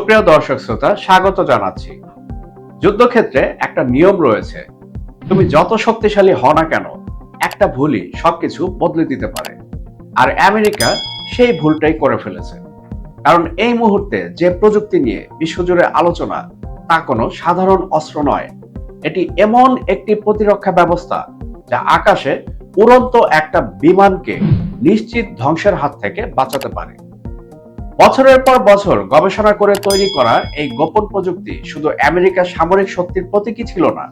সুপ্রিয় দর্শক শ্রোতা, স্বাগত জানাচ্ছি। যুদ্ধক্ষেত্রে একটা নিয়ম রয়েছে, তুমি যত শক্তিশালী হও না কেন, একটা ভুলই সবকিছু বদলে দিতে পারে। আর আমেরিকা সেই ভুলটাই করে ফেলেছে। কারণ এই মুহূর্তে যে প্রযুক্তি নিয়ে বিশ্বজুড়ে আলোচনা, তা কোনো সাধারণ অস্ত্র নয়। এটি এমন একটি প্রতিরক্ষা ব্যবস্থা যা আকাশে উড়ন্ত একটা বিমানকে নিশ্চিত ধ্বংসের হাত থেকে বাঁচাতে পারে। বছরের পর বছর গবেষণা করে তৈরি করা এই গোপন প্রযুক্তি শুধু আমেরিকার সামরিক শক্তির প্রতীকী ছিল না,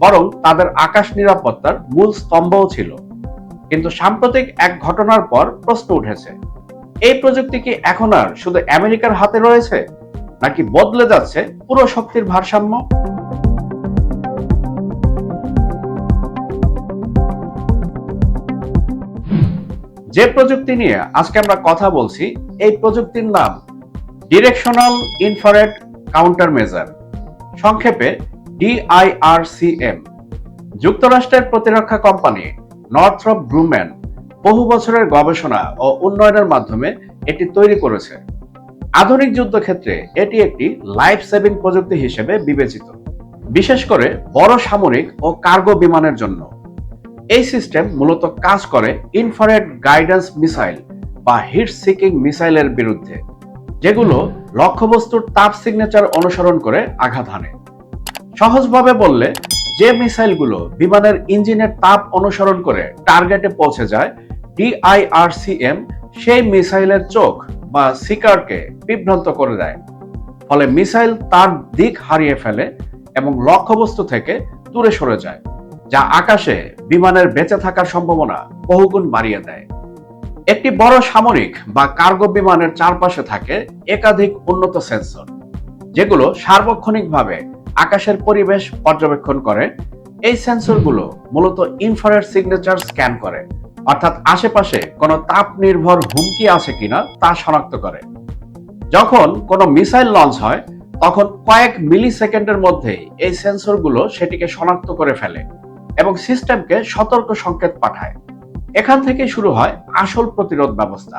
বরং তাদের আকাশ নিরাপত্তার মূল স্তম্ভও ছিল। কিন্তু সাম্প্রতিক এক ঘটনার পর প্রশ্ন উঠেছে, এই প্রযুক্তি কি এখন আর শুধু আমেরিকার হাতে রয়েছে, নাকি বদলে যাচ্ছে পুরো শক্তির ভারসাম্য? যে প্রযুক্তি নিয়ে আজকে আমরা কথা বলছি, এই প্রযুক্তির নাম ডিরেকশনাল ইনফ্রারেড কাউন্টার মেজার, সংক্ষেপে DIRCM। যুক্তরাষ্ট্রের প্রতিরক্ষা কোম্পানি নর্থ্রপ গ্রুম্যান বহু বছরের গবেষণা ও উন্নয়নের মাধ্যমে এটি তৈরি করেছে। আধুনিক যুদ্ধক্ষেত্রে এটি একটি লাইফ সেভিং প্রযুক্তি হিসেবে বিবেচিত, বিশেষ করে বড় সামরিক ও কার্গো বিমানের জন্য। এই সিস্টেম মূলত কাজ করে ইনফ্রারেড গাইডেন্স মিসাইল বা হিট সিকিং মিসাইলের বিরুদ্ধে, যেগুলো লক্ষ্যবস্তুর তাপ সিগনেচার অনুসরণ করে আঘাত হানে। সহজভাবে বললে, যে মিসাইলগুলো বিমানের ইঞ্জিনের তাপ অনুসরণ করে টার্গেটে পৌঁছে যায়, DIRCM সেই মিসাইলের চোখ বা সিকারকে বিভ্রান্ত করে দেয়। ফলে মিসাইল তার দিক হারিয়ে ফেলে এবং লক্ষ্যবস্তু থেকে দূরে সরে যায়, যা আকাশে বিমানের বেঁচে থাকার সম্ভাবনা বহুগুণ বাড়িয়ে দেয়। একটি বড় সামরিক বা কার্গো বিমানের চারপাশে থাকে একাধিক উন্নত সেন্সর, যেগুলো সার্বক্ষণিকভাবে আকাশের পরিবেশ পর্যবেক্ষণ করে। এই সেন্সরগুলো মূলত ইনফ্রারেড সিগনেচার স্ক্যান করে, অর্থাৎ আশেপাশে কোনো তাপ নির্ভর হুমকি আছে কিনা তা শনাক্ত করে। যখন কোনো মিসাইল লঞ্চ হয়, তখন কয়েক মিলি সেকেন্ডের মধ্যেই এই সেন্সরগুলো সেটিকে শনাক্ত করে ফেলে এবং সিস্টেমকে সতর্ক সংকেত পাঠায়। এখান থেকে শুরু হয় আসল প্রতিরোধ ব্যবস্থা।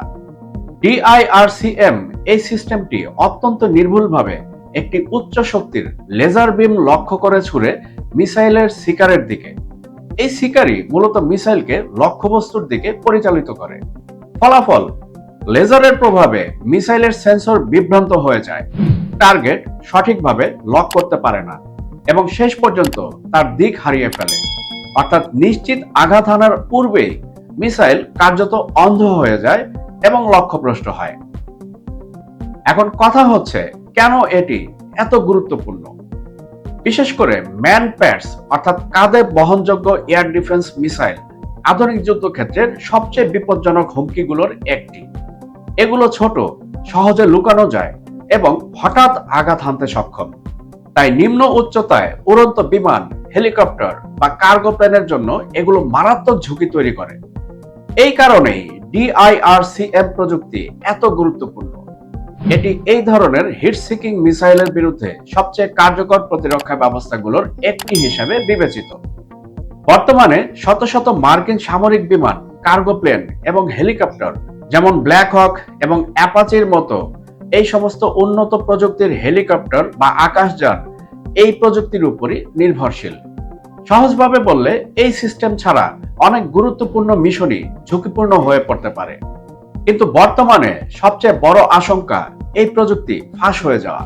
DIRCM এই সিস্টেমটি অত্যন্ত নির্ভুলভাবে একটি উচ্চ শক্তির লেজার বিম লক্ষ্য করে ছুড়ে মিসাইলের শিকারের দিকে। এই শিকারই মূলত মিসাইলকে লক্ষ্যবস্তুর দিকে পরিচালিত করে। ফলাফল, লেজারের প্রভাবে মিসাইলের সেন্সর বিভ্রান্ত হয়ে যায়, টার্গেট সঠিকভাবে লক করতে পারে না এবং শেষ পর্যন্ত তার দিক হারিয়ে ফেলে। অর্থাৎ নিশ্চিত আঘাত হানার পূর্বেই মিসাইল কার্যত অন্ধ হয়ে যায় এবং লক্ষ্যভ্রষ্ট হয়। এখন কথা হচ্ছে, কেন এটি এত গুরুত্বপূর্ণ? বিশেষ করে ম্যান প্যাডস অর্থাৎ কাঁধে বহনযোগ্য এয়ার ডিফেন্স মিসাইল আধুনিক যুদ্ধক্ষেত্রের সবচেয়ে বিপজ্জনক হুমকিগুলোর একটি। এগুলো ছোট, সহজে লুকানো যায় এবং হঠাৎ আঘাত হানতে সক্ষম। তাই নিম্ন উচ্চতায় উড়ন্ত বিমান, হেলিকপ্টার বা কার্গো প্লেনের জন্য এগুলো মারাত্মক ঝুঁকি তৈরি করে। এই কারণেই DIRCM প্রযুক্তি এত গুরুত্বপূর্ণ। এটি এই ধরনের হিট সিকিং মিসাইলের বিরুদ্ধে সবচেয়ে কার্যকর প্রতিরক্ষা ব্যবস্থাগুলোর একটি হিসেবে বিবেচিত। বর্তমানে শত শত মার্কিন সামরিক বিমান, কার্গো প্লেন এবং হেলিকপ্টার, যেমন ব্ল্যাক হক এবং অ্যাপাচির মতো এই সমস্ত উন্নত প্রযুক্তির হেলিকপ্টার বা আকাশযান এই প্রযুক্তির উপরই নির্ভরশীল। সহজভাবে বললে, এই সিস্টেম ছাড়া অনেক গুরুত্বপূর্ণ মিশনই ঝুঁকিপূর্ণ হয়ে পড়তে পারে। কিন্তু বর্তমানে সবচেয়ে বড় আশঙ্কা এই প্রযুক্তি ফাঁস হয়ে যাওয়া।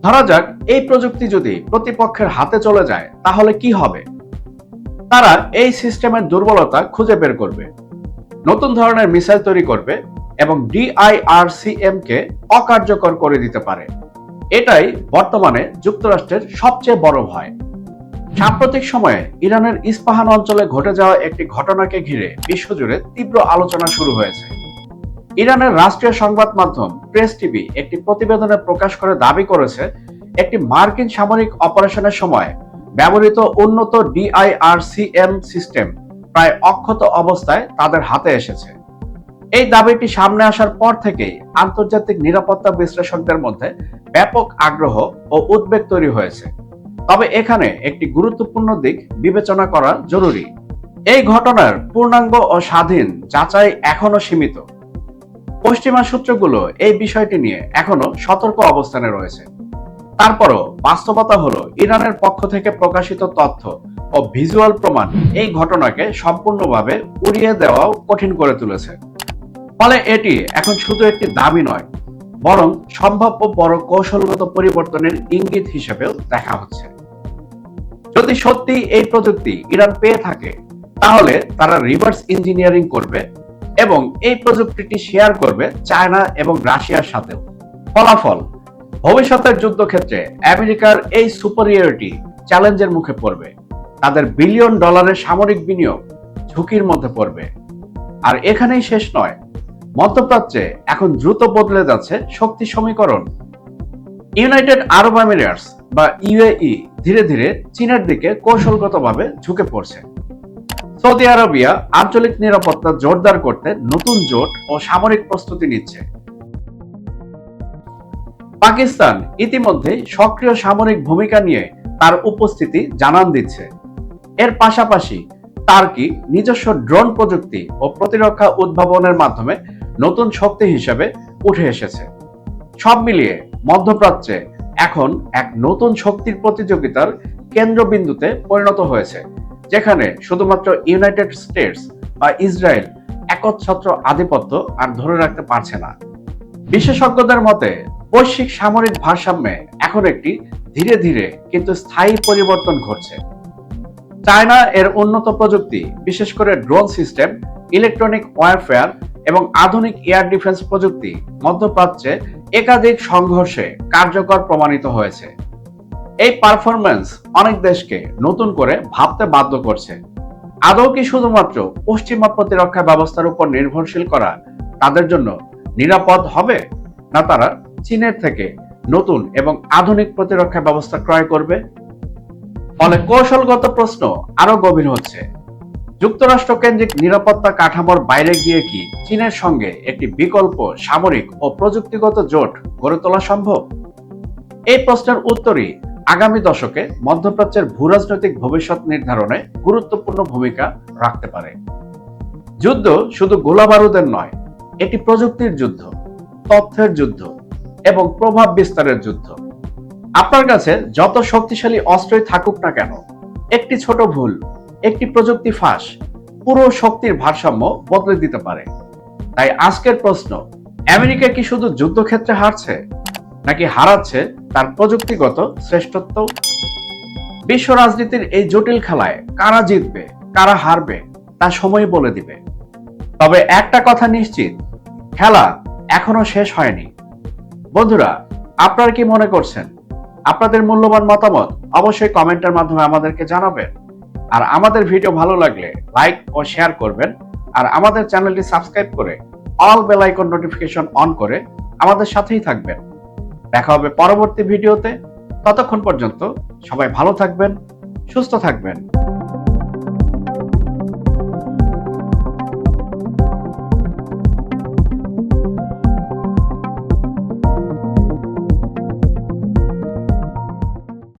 ধরা যাক, এই প্রযুক্তি যদি প্রতিপক্ষের হাতে চলে যায়, তাহলে কি হবে? তারা এই সিস্টেমের দুর্বলতা খুঁজে বের করবে, নতুন ধরনের মিসাইল তৈরি করবে এবং DIRCM কে অকার্যকর করে দিতে পারে। এটাই বর্তমানে যুক্তরাষ্ট্রের সবচেয়ে বড় ভয়। সাম্প্রতিক সময়ে ইরানের ইস্পাহান অঞ্চলে ঘটে যাওয়া একটি ঘটনাকে ঘিরে বিশ্বজুড়ে তীব্র আলোচনা শুরু হয়েছে। ইরানের রাষ্ট্রীয় সংবাদ মাধ্যম প্রেস টিভি একটি প্রতিবেদনে প্রকাশ করে দাবি করেছে, একটি মার্কিন সামরিক অপারেশনের সময় ব্যবহৃত উন্নত DIRCM সিস্টেম প্রায় অক্ষত অবস্থায় তাদের হাতে এসেছে। এই দাবিটি সামনে আসার পর থেকেই আন্তর্জাতিক নিরাপত্তা বিশ্লেষকদের মধ্যে ব্যাপক আগ্রহ ও উদ্বেগ তৈরি হয়েছে। তবে এখানে একটি গুরুত্বপূর্ণ দিক বিবেচনা করা জরুরি। এই ঘটনার পূর্ণাঙ্গ ও স্বাধীন যাচাই এখনো সীমিত। পশ্চিমা সূত্রগুলো এই বিষয়টি নিয়ে এখনো সতর্ক অবস্থানে রয়েছে। তারপরও বাস্তবতা হলো ইরানের পক্ষ থেকে প্রকাশিত তথ্য ও ভিজুয়াল প্রমাণ এই ঘটনাকে সম্পূর্ণভাবে উড়িয়ে দেওয়াও কঠিন করে তুলেছে। ফলে এটি এখন শুধু একটি দাবি নয়, বরং সম্ভাব্য বড় কৌশলগত পরিবর্তনের ইঙ্গিত হিসেবেও দেখা হচ্ছে। যদি সত্যি এই প্রযুক্তি ইরান পেয়ে থাকে, তাহলে তারা রিভার্স ইঞ্জিনিয়ারিং করবে এবং এই প্রযুক্তিটি শেয়ার করবে চায়না এবং রাশিয়ার সাথেও। ফলাফল, ভবিষ্যতের যুদ্ধক্ষেত্রে আমেরিকার এই সুপারিয়রিটি চ্যালেঞ্জের মুখে পড়বে। তাদের বিলিয়ন ডলারের সামরিক বিনিয়োগ ঝুঁকির মধ্যে পড়বে। আর এখানেই শেষ নয়, মধ্যপ্রাচ্যে এখন দ্রুত বদলে যাচ্ছে শক্তি সমীকরণ। ইউনাইটেড আরব আমিরাটস বা ইউএই ধীরে ধীরে চীনের দিকে কৌশলগতভাবে ঝুঁকে পড়ছে। সৌদি আরবিয়া আঞ্চলিক নিরাপত্তা জোরদার করতে নতুন জোট ও সামরিক প্রস্তুতি নিচ্ছে। পাকিস্তান ইতিমধ্যে সক্রিয় সামরিক ভূমিকা নিয়ে তার উপস্থিতি জানান দিচ্ছে। এর পাশাপাশি টার্কি নিজস্ব ড্রোন প্রযুক্তি ও প্রতিরক্ষা উদ্ভাবনের মাধ্যমে নতুন শক্তি হিসেবে উঠে এসেছে। সব মিলিয়ে মধ্যপ্রাচ্যে এখন এক নতুন শক্তির প্রতিযোগিতার কেন্দ্রবিন্দুতে পরিণত হয়েছে, যেখানে শুধুমাত্র ইউনাইটেড স্টেটস বা ইসরায়েল একচ্ছত্র আধিপত্য আর ধরে রাখতে পারছে না। বিশেষজ্ঞদের মতে বৈশ্বিক সামরিক ভারসাম্যে এখন একটি ধীরে ধীরে কিন্তু স্থায়ী পরিবর্তন ঘটছে। চায়না এর উন্নত প্রযুক্তি, বিশেষ করে ড্রোন সিস্টেম, ইলেকট্রনিক ওয়ারফেয়ার এবং আধুনিক এয়ার ডিফেন্স প্রযুক্তি মধ্যপ্রাচ্যে একাধিক সংঘর্ষে কার্যকর প্রমাণিত হয়েছে। এই পারফরম্যান্স অনেক দেশকে নতুন করে ভাবতে বাধ্য করছে, আদৌ কি শুধুমাত্র পশ্চিমা প্রতিরক্ষা ব্যবস্থার উপর নির্ভরশীল করা তাদের জন্য নিরাপদ হবে, না তারা চীনের থেকে নতুন এবং আধুনিক প্রতিরক্ষা ব্যবস্থা ক্রয় করবে? ফলে কৌশলগত প্রশ্ন আরো গভীর হচ্ছে। যুক্তরাষ্ট্র কেন্দ্রিক নিরাপত্তা কাঠামোর বাইরে গিয়ে কি চীনের সঙ্গে একটি বিকল্প সামরিক ও প্রযুক্তিগত জোট গড়ে তোলা সম্ভব? এই প্রশ্নের উত্তরই আগামী দশকে মধ্যপ্রাচ্যের ভূরাজনৈতিক ভবিষ্যৎ নির্ধারণে গুরুত্বপূর্ণ ভূমিকা রাখতে পারে। যুদ্ধ শুধু গোলাবারুদের নয়, এটি প্রযুক্তির যুদ্ধ, তথ্যের যুদ্ধ এবং প্রভাব বিস্তারের যুদ্ধ। আপনার কাছে যত শক্তিশালী অস্ত্রই থাকুক না কেন, একটি ছোট ভুল, একটি প্রযুক্তি ফাঁস পুরো শক্তির ভারসাম্য বদলে দিতে পারে। তাই আজকের প্রশ্ন, আমেরিকা কি শুধু যুদ্ধক্ষেত্রে হারছে, নাকি হারাচ্ছে তার প্রযুক্তিগত শ্রেষ্ঠত্ব? বিশ্ব রাজনীতির এই জটিল খেলায় কারা জিতবে, কারা হারবে তা সময় বলে দিবে। তবে একটা কথা নিশ্চিত, খেলা এখনো শেষ হয়নি। বন্ধুরা, আপনারা কি মনে করছেন? আপনাদের মূল্যবান মতামত অবশ্যই কমেন্টের মাধ্যমে আমাদেরকে জানাবেন। আর আমাদের ভিডিও ভালো লাগলে লাইক ও শেয়ার করবেন। আর আমাদের চ্যানেলটি সাবস্ক্রাইব করে all bell icon notification on করে আমাদের সাথেই থাকবেন। দেখা হবে পরবর্তী ভিডিওতে। ততক্ষণ পর্যন্ত সবাই ভালো থাকবেন, সুস্থ থাকবেন।